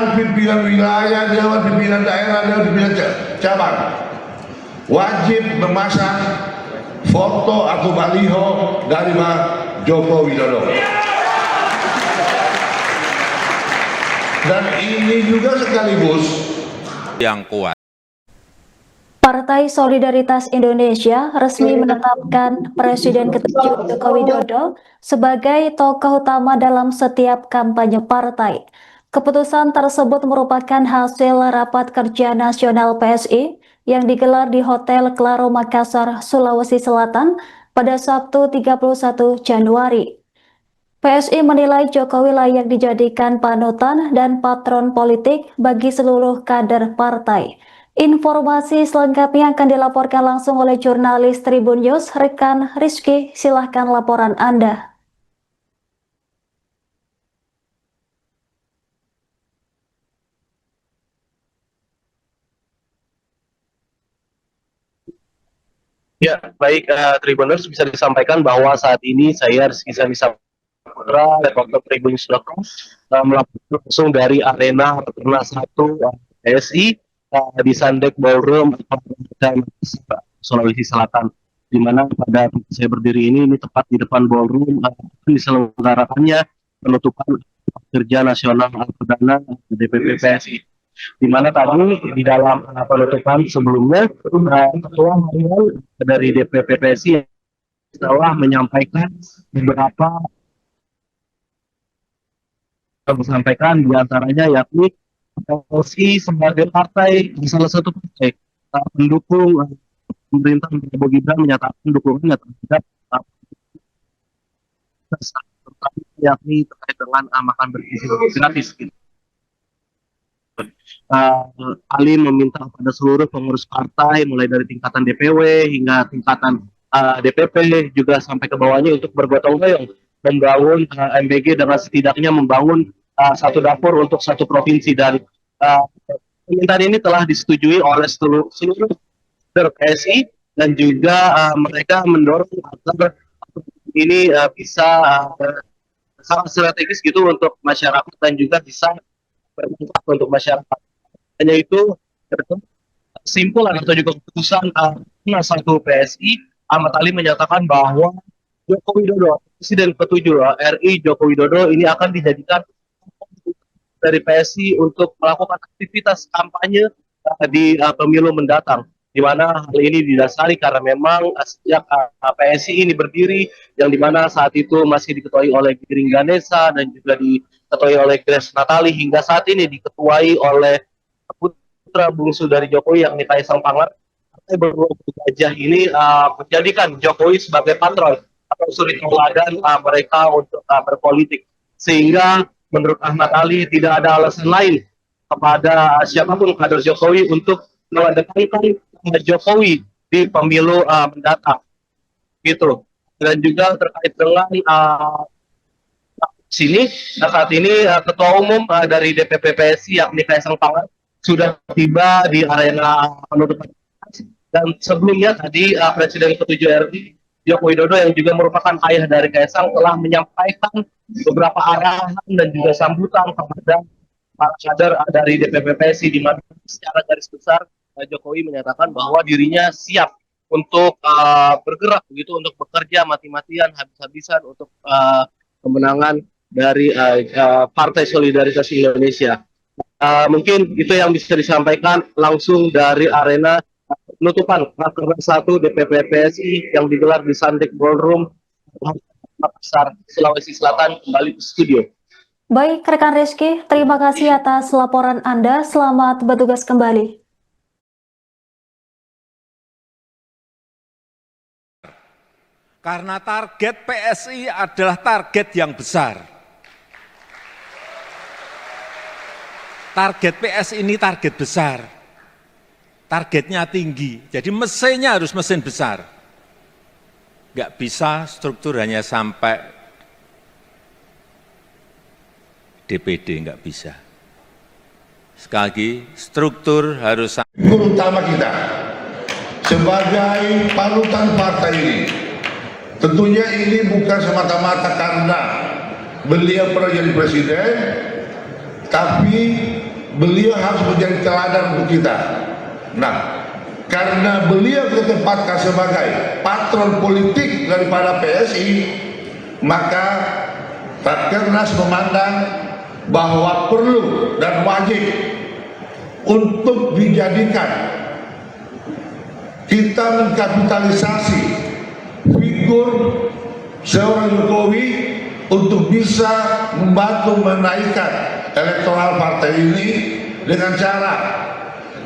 Dewan Pimpinan Wilayah, Dewan Pimpinan Daerah, Dewan Pimpinan Cabang wajib memasang foto atau baliho dari Pak Joko Widodo. Dan ini juga sekaligus yang kuat. Partai Solidaritas Indonesia resmi menetapkan Presiden ke-7 Joko Widodo sebagai tokoh utama dalam setiap kampanye partai. Keputusan tersebut merupakan hasil rapat kerja nasional PSI yang digelar di Hotel Claro Makassar, Sulawesi Selatan pada Sabtu 31 Januari. PSI menilai Jokowi layak dijadikan panutan dan patron politik bagi seluruh kader partai. Informasi selengkapnya akan dilaporkan langsung oleh jurnalis Tribun News, rekan Rizky. Silahkan laporan Anda. Ya, baik Tribuners, bisa disampaikan bahwa saat ini saya Rizky Saputra, reporter Tribun.com melaporkan langsung dari arena Peternak 1 PSI di Sandek Ballroom Sulawesi Selatan, di mana pada saya berdiri ini tepat di depan ballroom diselenggarakannya penutupan kerja nasional perdana DPP PSI, di mana tadi di dalam penutupan sebelumnya ketua harian dari DPP PSI telah menyampaikan beberapa diantaranya yakni PSI sebagai partai, salah satu partai pendukung pemerintah Prabowo Gibran menyatakan dukungannya terhadap yakni terkait dengan makan bergizi gratis. Ali meminta kepada seluruh pengurus partai mulai dari tingkatan DPW hingga tingkatan DPP juga sampai ke bawahnya untuk bergotong royong membangun MBG dengan setidaknya membangun satu dapur untuk satu provinsi, dan permintaan ini telah disetujui oleh seluruh kader PSI dan juga mereka mendorong agar ini bisa sangat strategis gitu untuk masyarakat dan juga bisa bermanfaat untuk masyarakat. Hanya itu kesimpulan atau juga keputusan satu PSI, Ahmad Ali menyatakan bahwa Joko Widodo, Presiden ke-7 RI Joko Widodo ini akan dijadikan dari PSI untuk melakukan aktivitas kampanye di pemilu mendatang, di mana hal ini didasari karena memang sejak PSI ini berdiri, yang dimana saat itu masih diketuai oleh Giring Ganesa dan juga diketuai oleh Grace Natali, hingga saat ini diketuai oleh putra bungsu dari Jokowi yakni Kaisang Pangarep. Partai berlogo gajah ini menjadikan Jokowi sebagai patron atau suri tauladan mereka untuk berpolitik, sehingga menurut Ahmad Ali tidak ada alasan lain kepada siapapun kader Jokowi untuk mengedepankan Jokowi di pemilu mendatang, gitu. Dan juga terkait dengan saat ini Ketua Umum dari DPP PSI yakni Kaisang Pangarep sudah tiba di arena penutupan, dan sebelumnya tadi Presiden ke-7 RI Joko Widodo yang juga merupakan ayah dari Kaisang telah menyampaikan beberapa arahan dan juga sambutan kepada para kader dari DPP PSI, di mana secara garis besar Jokowi menyatakan bahwa dirinya siap untuk bergerak begitu, untuk bekerja mati-matian habis-habisan untuk kemenangan dari Partai Solidaritas Indonesia. Mungkin itu yang bisa disampaikan langsung dari arena penutupan Rakernas 1 DPP PSI yang digelar di Sandek Ballroom Makassar, Sulawesi Selatan. Kembali ke studio. Baik, rekan Rizky, terima kasih atas laporan Anda. Selamat bertugas kembali. Karena target PSI adalah target yang besar. Target PSI ini target besar. Targetnya tinggi, jadi mesinnya harus mesin besar. Nggak bisa struktur hanya sampai DPD, nggak bisa. Sekali lagi, struktur harus guru utama kita sebagai panutan partai ini. Tentunya ini bukan semata-mata karena beliau pernah jadi presiden, tapi beliau harus menjadi teladan untuk kita. Nah, karena beliau ditempatkan sebagai patron politik daripada PSI, maka Rakernas memandang bahwa perlu dan wajib untuk dijadikan kita mengkapitalisasi figur seorang Jokowi untuk bisa membantu menaikkan elektoral partai ini dengan cara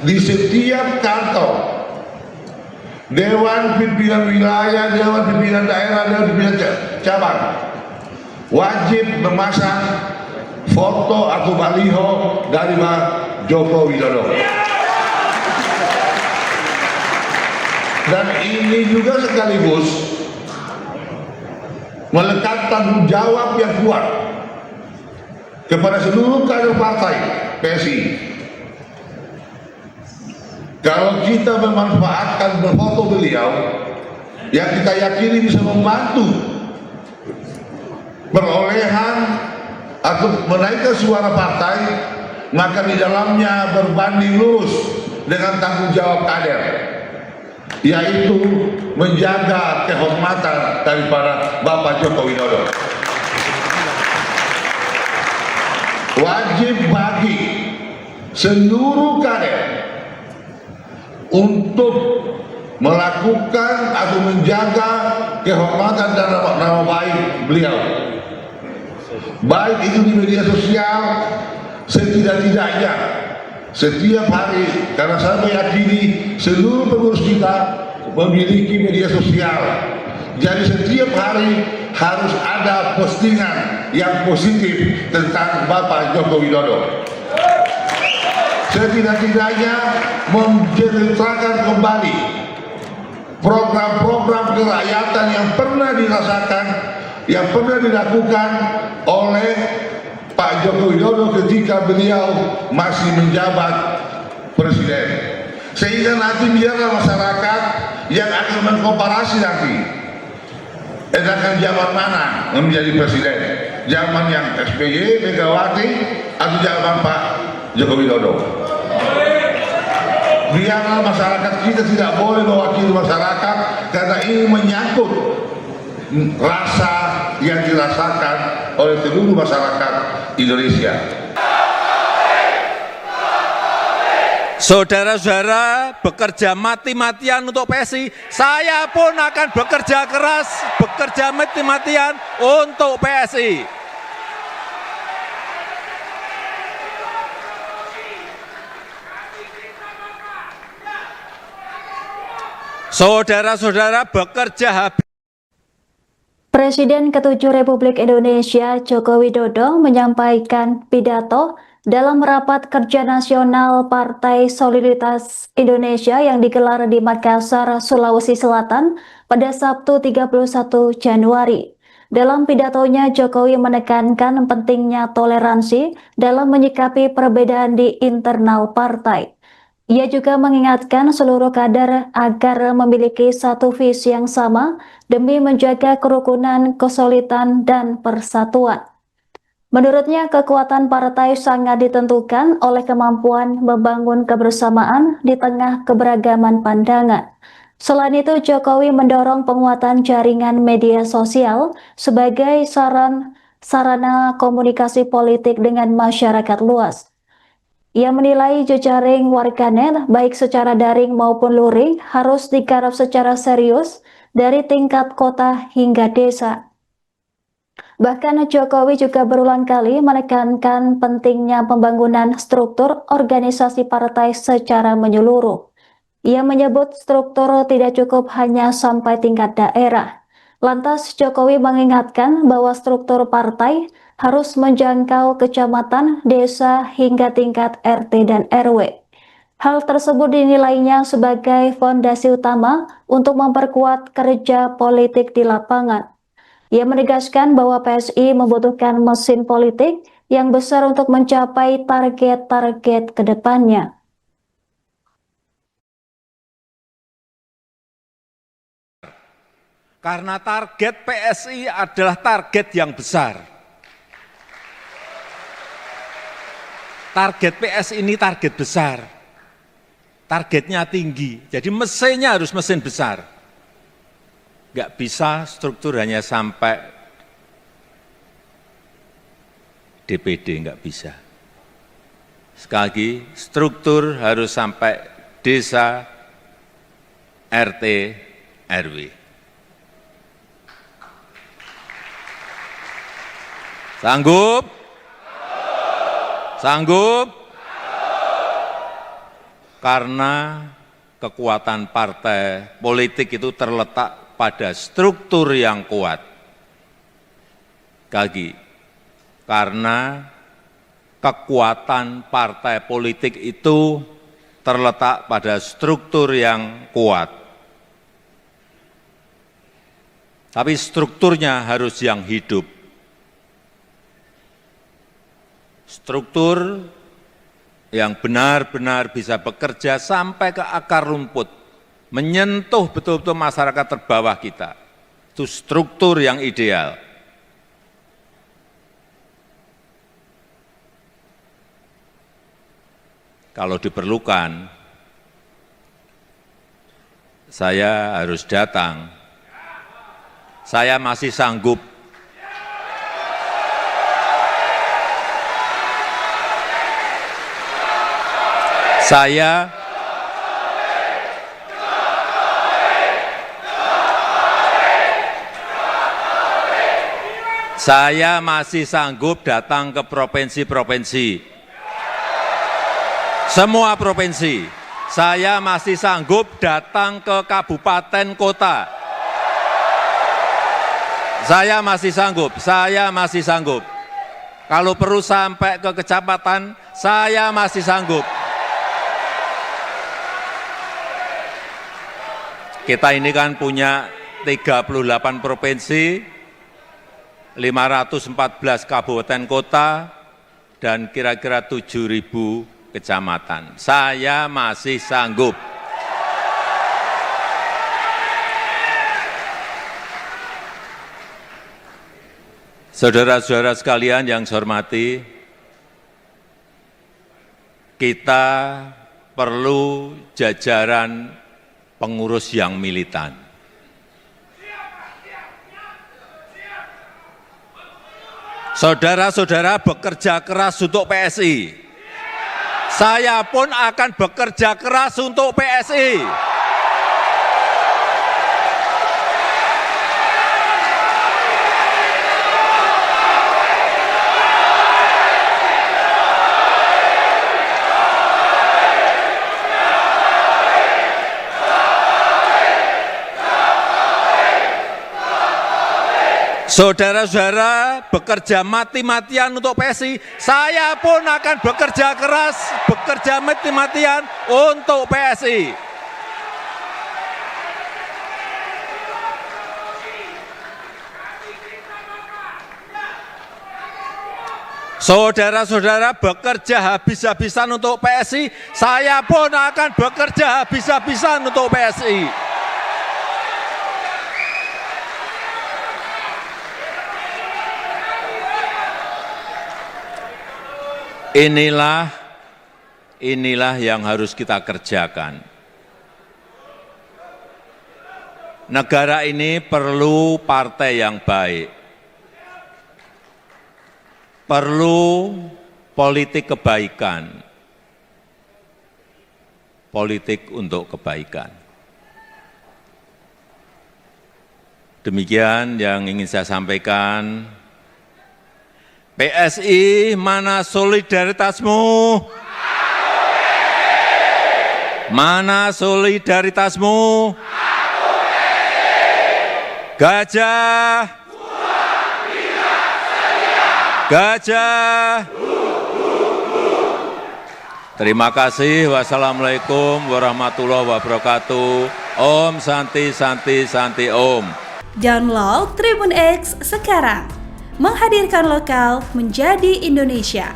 di setiap kantor Dewan Pimpinan Wilayah, Dewan Pimpinan Daerah, Dewan Pimpinan Cabang wajib memasang foto atau baliho dari Pak Joko Widodo. Dan ini juga sekaligus melekat tanggung jawab yang kuat kepada seluruh kader partai PSI. Kalau kita memanfaatkan berfoto beliau yang kita yakini bisa membantu perolehan atau menaikkan suara partai, maka di dalamnya berbanding lurus dengan tanggung jawab kader, yaitu menjaga kehormatan daripada Bapak Joko Widodo. Wajib bagi seluruh kader untuk melakukan atau menjaga kehormatan dan nama baik beliau, baik itu di media sosial, setidak-tidaknya setiap hari, karena saya meyakini seluruh pengurus kita memiliki media sosial. Jadi setiap hari harus ada postingan yang positif tentang Bapak Joko Widodo. Setidak-tidaknya menceritakan kembali program-program kerakyatan yang pernah dirasakan, yang pernah dilakukan oleh Pak Joko Widodo ketika beliau masih menjabat presiden. Sehingga nanti biarlah masyarakat yang akan mengkomparasi nanti, edakan zaman mana menjadi presiden, zaman yang SBY, Megawati, atau zaman Pak Joko Widodo. Biarlah masyarakat kita tidak boleh mewakili masyarakat, karena ini menyangkut rasa yang dirasakan oleh seluruh masyarakat Indonesia. Saudara-saudara bekerja mati-matian untuk PSI, saya pun akan bekerja keras, bekerja mati-matian untuk PSI. Saudara-saudara bekerja habis. Presiden ke-7 Republik Indonesia Joko Widodo menyampaikan pidato dalam rapat kerja nasional Partai Solidaritas Indonesia yang digelar di Makassar, Sulawesi Selatan pada Sabtu 31 Januari. Dalam pidatonya, Jokowi menekankan pentingnya toleransi dalam menyikapi perbedaan di internal partai. Ia juga mengingatkan seluruh kader agar memiliki satu visi yang sama demi menjaga kerukunan, kesolidan, dan persatuan. Menurutnya, kekuatan partai sangat ditentukan oleh kemampuan membangun kebersamaan di tengah keberagaman pandangan. Selain itu, Jokowi mendorong penguatan jaringan media sosial sebagai sarana komunikasi politik dengan masyarakat luas. Ia menilai jejaring warganet baik secara daring maupun luring harus digarap secara serius dari tingkat kota hingga desa. Bahkan Jokowi juga berulang kali menekankan pentingnya pembangunan struktur organisasi partai secara menyeluruh. Ia menyebut struktur tidak cukup hanya sampai tingkat daerah. Lantas Jokowi mengingatkan bahwa struktur partai harus menjangkau kecamatan, desa, hingga tingkat RT dan RW. Hal tersebut dinilainya sebagai fondasi utama untuk memperkuat kerja politik di lapangan. Ia menegaskan bahwa PSI membutuhkan mesin politik yang besar untuk mencapai target-target ke depannya. Karena target PSI adalah target yang besar. target PS ini target besar, targetnya tinggi, jadi mesinnya harus mesin besar. Nggak bisa struktur hanya sampai DPD, nggak bisa. Sekali lagi, struktur harus sampai desa, RT, RW. Sanggup? Sanggup? Karena kekuatan partai politik itu terletak pada struktur yang kuat. Sekali lagi, karena kekuatan partai politik itu terletak pada struktur yang kuat. Tapi strukturnya harus yang hidup. Struktur yang benar-benar bisa bekerja sampai ke akar rumput, menyentuh betul-betul masyarakat terbawah kita. Itu struktur yang ideal. Kalau diperlukan, saya harus datang. Saya masih sanggup. Saya masih sanggup datang ke provinsi-provinsi. Semua provinsi. Saya masih sanggup datang ke kabupaten kota. Saya masih sanggup. Kalau perlu sampai ke kecamatan, saya masih sanggup. Kita ini kan punya 38 provinsi, 514 kabupaten kota, dan kira-kira 7.000 kecamatan. Saya masih sanggup. Saudara-saudara sekalian yang saya hormati, kita perlu jajaran pengurus yang militan. Saudara-saudara bekerja keras untuk PSI. Saya pun akan bekerja keras untuk PSI. Saudara-saudara bekerja mati-matian untuk PSI, saya pun akan bekerja keras, bekerja mati-matian untuk PSI. Saudara-saudara bekerja habis-habisan untuk PSI, saya pun akan bekerja habis-habisan untuk PSI. Inilah yang harus kita kerjakan. Negara ini perlu partai yang baik. Perlu politik kebaikan. Politik untuk kebaikan. Demikian yang ingin saya sampaikan. PSI, mana solidaritasmu? Mana solidaritasmu? Gajah. Gajah. Terima kasih. Wassalamualaikum warahmatullahi wabarakatuh. Om Santi Santi Santi Om. Download Tribun X sekarang. Menghadirkan lokal menjadi Indonesia.